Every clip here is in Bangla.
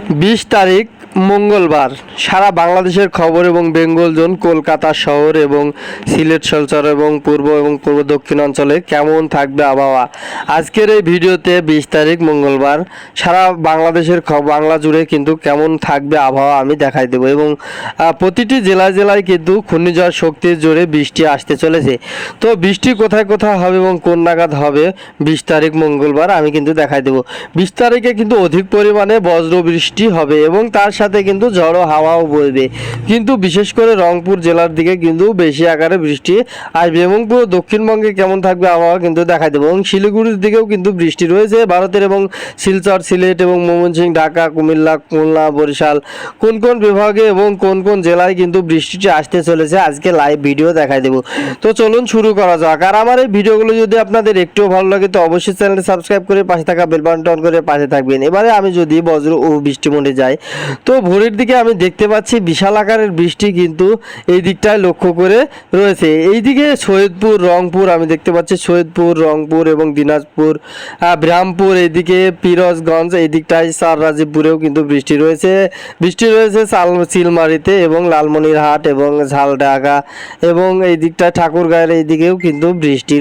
20 তারিখ মঙ্গলবার সারা বাংলাদেশের খবর এবং বেঙ্গল জোন কলকাতা শহর এবং সিলেট শিলচর এবং পূর্ব দক্ষিণ অঞ্চলে কেমন থাকবে আবহাওয়া। আজকের এই ভিডিওতে 20 তারিখ মঙ্গলবার সারা বাংলাদেশের বাংলা জুড়ে কিন্তু কেমন থাকবে আবহাওয়া আমি দেখাই দেবো এবং প্রতিটি জেলায় কিন্তু ঘূর্ণিঝড় শক্তির জোরে বৃষ্টি আসতে চলেছে। তো বৃষ্টি কোথায় কোথায় হবে এবং কোন নাগাদ হবে 20 তারিখ মঙ্গলবার আমি কিন্তু দেখাই দেবো। 20 তারিখে কিন্তু অধিক পরিমাণে বজ্র বৃষ্টি হবে এবং তার সাথে কিন্তু ঝড়ো হাওয়াও বইবে, কিন্তু বিশেষ করে রংপুর জেলার দিকে কিন্তু বেশি আকারে বৃষ্টি আসবে এবং পুরো দক্ষিণবঙ্গে কেমন থাকবে আবহাওয়া কিন্তু দেখাই দেবো। এবং শিলিগুড়ির দিকেও কিন্তু বৃষ্টি রয়েছে ভারতের এবং শিলচর, সিলেট এবং ময়মনসিংহ, ঢাকা, কুমিল্লা, খুলনা, বরিশাল কোন কোন বিভাগে এবং কোন কোন জেলায় কিন্তু বৃষ্টিটি আসতে চলেছে আজকে লাইভ ভিডিও দেখাই দেবো। তো চলুন শুরু করা যাক। আর আমার এই ভিডিওগুলো যদি আপনাদের একটুও ভালো লাগে তো অবশ্যই চ্যানেলটি সাবস্ক্রাইব করে পাশে থাকা বেল বাটনটি অন করে পাশে থাকবেন। এবারে আমি যদি বজ্র ও বৃষ্টি মনে যাই তো ভোরের দিকে আমি দেখতে পাচ্ছি বিশাল আকারের বৃষ্টি কিন্তু এই দিকটায় লক্ষ্য করে রয়েছে। এইদিকে সৈয়দপুর, রংপুর আমি দেখতে পাচ্ছি সৈয়দপুর, রংপুর এবং দিনাজপুর, ব্রাহ্মপুর, এইদিকে পিরোজগঞ্জ, এই দিকটায় রাজীবপুরেও কিন্তু বৃষ্টি রয়েছে চিলমারিতে এবং লালমনিরহাট এবং ঝালডাঙ্গা এবং এই দিকটায় ঠাকুরগাঁয়ের এই দিকেও কিন্তু বৃষ্টি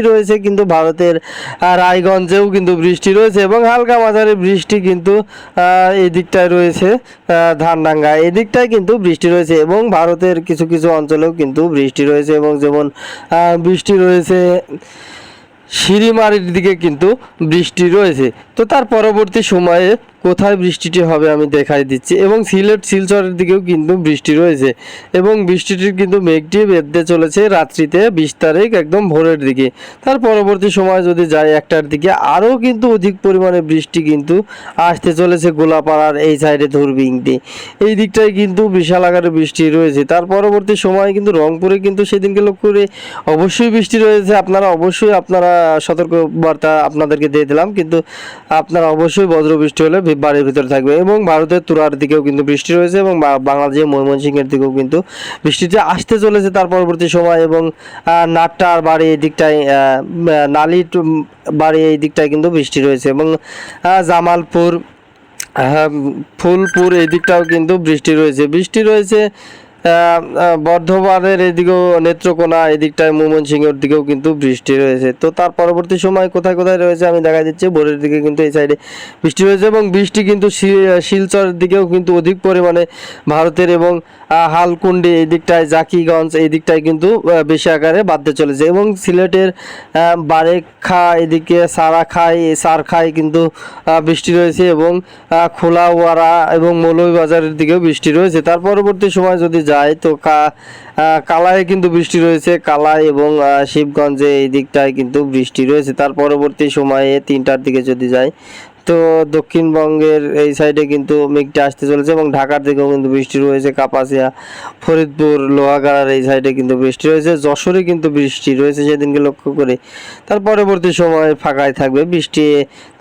রয়েছে কিন্তু ভারতের রায়গঞ্জেও কিন্তু বৃষ্টি রয়েছে এবং হালকা মাঝারি বৃষ্টি কিন্তু এই দিকটায় রয়েছে ধানডাঙ্গা, এই দিকটায় কিন্তু বৃষ্টি রয়েছে এবং ভারতের কিছু কিছু অঞ্চলেও কিন্তু বৃষ্টি রয়েছে এবং যেমন বৃষ্টি রয়েছে সিঁড়িমারির দিকে কিন্তু বৃষ্টি রয়েছে। তো তার পরবর্তী সময়ে কোথায় বৃষ্টিটি হবে আমি দেখাই দিচ্ছি এবং সিলেট শিলচরের দিকেও কিন্তু বৃষ্টি রয়েছে এবং বৃষ্টিটির কিন্তু মেঘটি বেঁধতে চলেছে রাত্রিতে 20 তারিখ একদম ভোরের দিকে। তার পরবর্তী সময় যদি যায় 1টার দিকে আরও কিন্তু অধিক পরিমাণে বৃষ্টি কিন্তু আসতে চলেছে গোলাপাড়ার এই সাইডে ধুরবিংটি, এই দিকটায় কিন্তু বিশাল আকারে বৃষ্টি রয়েছে। তার পরবর্তী সময় কিন্তু রংপুরে কিন্তু সেদিনকে লক্ষ্য করে অবশ্যই বৃষ্টি রয়েছে। আপনারা সতর্কবার্তা আপনাদেরকে দিয়ে দিলাম, কিন্তু আপনারা অবশ্যই বজ্র বৃষ্টি হলে বাড়ির ভিতরে থাকবে এবং ভারতের তুরার দিকেও কিন্তু বৃষ্টি রয়েছে এবং বাংলাদেশের ময়মনসিংহের দিকেও কিন্তু বৃষ্টিতে আসতে চলেছে তার পরবর্তী সময় এবং নাট্টার বাড়ি এই দিকটায়, নালি বাড়ি এই দিকটায় কিন্তু বৃষ্টি রয়েছে এবং জামালপুর, ফুলপুর এই দিকটাও কিন্তু বৃষ্টি রয়েছে বর্ধমানের এদিকেও, নেত্রকোনা এদিকটায়, ময়মনসিংহের দিকেও কিন্তু বৃষ্টি রয়েছে। তো তার পরবর্তী সময় কোথায় কোথায় রয়েছে আমি দেখা দিচ্ছি। ভোরের দিকে কিন্তু এই সাইডে বৃষ্টি রয়েছে এবং বৃষ্টি কিন্তু শিলচরের দিকেও কিন্তু অধিক পরিমাণে ভারতের এবং হালকুন্ডি এই দিকটায়, জাকিগঞ্জ এই দিকটায় কিন্তু বেশি আকারে বাড়তে চলেছে এবং সিলেটের বারেখা এদিকে সারখাই কিন্তু বৃষ্টি রয়েছে এবং খোলাওয়ারা এবং মৌলভীবাজারের দিকেও বৃষ্টি রয়েছে। তার পরবর্তী সময় যদি যায় তো কালায় কিন্তু বৃষ্টি রয়েছে, কালাই এবং শিবগঞ্জে এই দিকটায় কিন্তু বৃষ্টি রয়েছে। তার পরবর্তী সময়ে 3টার দিকে যদি যায় তো দক্ষিণবঙ্গের এই সাইডে কিন্তু মেঘটা আসতে চলেছে এবং ঢাকার দিকেও কিন্তু বৃষ্টি রয়েছে, কাপাসিয়া, ফরিদপুর, লোহাগাড়ার এই সাইডে কিন্তু বৃষ্টি রয়েছে, যশোরে কিন্তু বৃষ্টি রয়েছে সেদিনকে লক্ষ্য করে। তার পরবর্তী সময় ফাঁকায় থাকবে বৃষ্টি,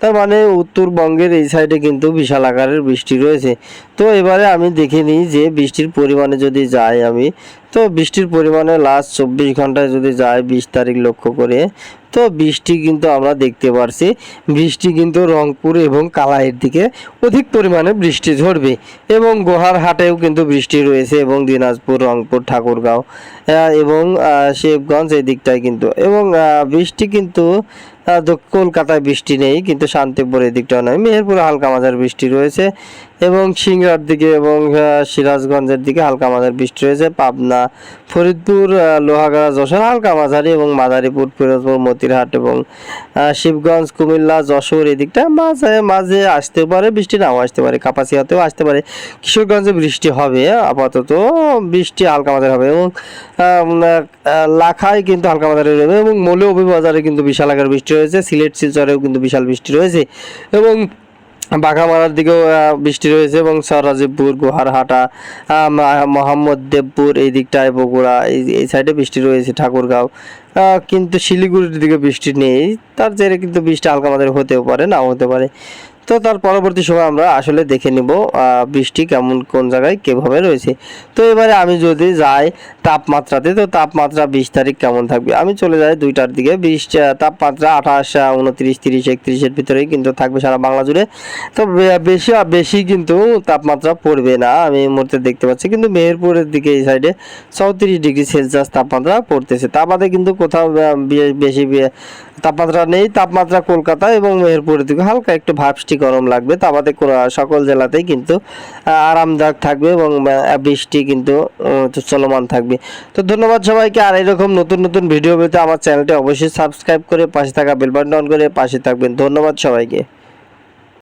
তার মানে উত্তরবঙ্গের এই সাইডে কিন্তু বিশাল আকারের বৃষ্টি রয়েছে। তো এবারে আমি দেখে নিই যে বৃষ্টির পরিমাণে যদি যাই আমি, তো বৃষ্টির পরিমাণে লাস্ট 24 ঘন্টায় যদি যায় 20 তারিখ লক্ষ্য করে তো বৃষ্টি কিন্তু আমরা দেখতে পারছি বৃষ্টি কিন্তু রংপুর এবং কালাইয়ের দিকে অধিক পরিমাণে বৃষ্টি ঝরবে এবং গোহারহাটেও কিন্তু বৃষ্টি রয়েছে এবং দিনাজপুর, রংপুর, ঠাকুরগাঁও এবং শিবগঞ্জ এই দিকটায় কিন্তু এবং বৃষ্টি কিন্তু কলকাতায় বৃষ্টি নেই, কিন্তু শান্তিপুর এই দিকটাও নয়, মেহেরপুরে হালকা মাঝারি বৃষ্টি রয়েছে এবং সিংড়ার দিকে এবং সিরাজগঞ্জের দিকে হালকা মাঝারি বৃষ্টি রয়েছে, পাবনা, ফরিদপুর, লোহাগাড়া, যশোর হালকা মাঝারি এবং মাদারীপুর, পিরোজপুর, মতিরহাট এবং শিবগঞ্জ, কুমিল্লা, যশোর এই দিকটা মাঝে মাঝে আসতে পারে বৃষ্টি, নাও আসতে পারে, কাপাসিয়াতেও আসতে পারে, কিশোরগঞ্জে বৃষ্টি হবে, আপাতত বৃষ্টি হালকা মাঝারি হবে এবং লাখায় কিন্তু হালকা মাঝারি রয়েছে এবং মৌলভীবাজারে কিন্তু বিশাল আকারের বৃষ্টি রয়েছে, সিলেট শিলচরেও কিন্তু বিশাল বৃষ্টি রয়েছে এবং বাঘামারার দিকেও বৃষ্টি রয়েছে এবং রাজীবপুর, গোহারহাটা, মোহাম্মদদেবপুর এই দিকটায়, বগুড়া এই সাইডে বৃষ্টি রয়েছে, ঠাকুরগাঁও, কিন্তু শিলিগুড়ির দিকে বৃষ্টি নেই, তার জেরে কিন্তু বৃষ্টি হালকা মাঝারি হতেও পারে, নাও হতে পারে। তো তার পরবর্তী সময় আমরা আসলে দেখে নিব বৃষ্টি কেমন কোন জায়গায় কিভাবে রয়েছে। তো এবারে আমি যদি যাই তাপমাত্রাতে, তো তাপমাত্রা 20 তারিখ কেমন থাকবে, আমি চলে যাই 2টার দিকে। তাপমাত্রা 28, 29, 30, 31-এর ভিতরেই কিন্তু থাকবে সারা বাংলা জুড়ে। তো বেশি বেশি কিন্তু তাপমাত্রা পড়বে না, আমি এই মুহূর্তে দেখতে পাচ্ছি। কিন্তু মেহেরপুরের দিকে এই সাইডে 34°C তাপমাত্রা পড়তেছে। তা বাদে কিন্তু কোথাও বেশি তাপমাত্রা নেই। তাপমাত্রা কলকাতা এবং মেহেরপুরের দিকে হালকা একটু ভাবষ্টি গরম লাগবে। তা বাদে সকল জেলাতেই কিন্তু আরামদায়ক থাকবে এবং বৃষ্টি কিন্তু চলমান থাকবে। তো ধন্যবাদ সবাইকে। আর এরকম নতুন নতুন ভিডিও পেতে আমার চ্যানেলটি অবশ্যই সাবস্ক্রাইব করে পাশে থাকা বেল বাটন অন করে পাশে থাকবেন। ধন্যবাদ সবাইকে।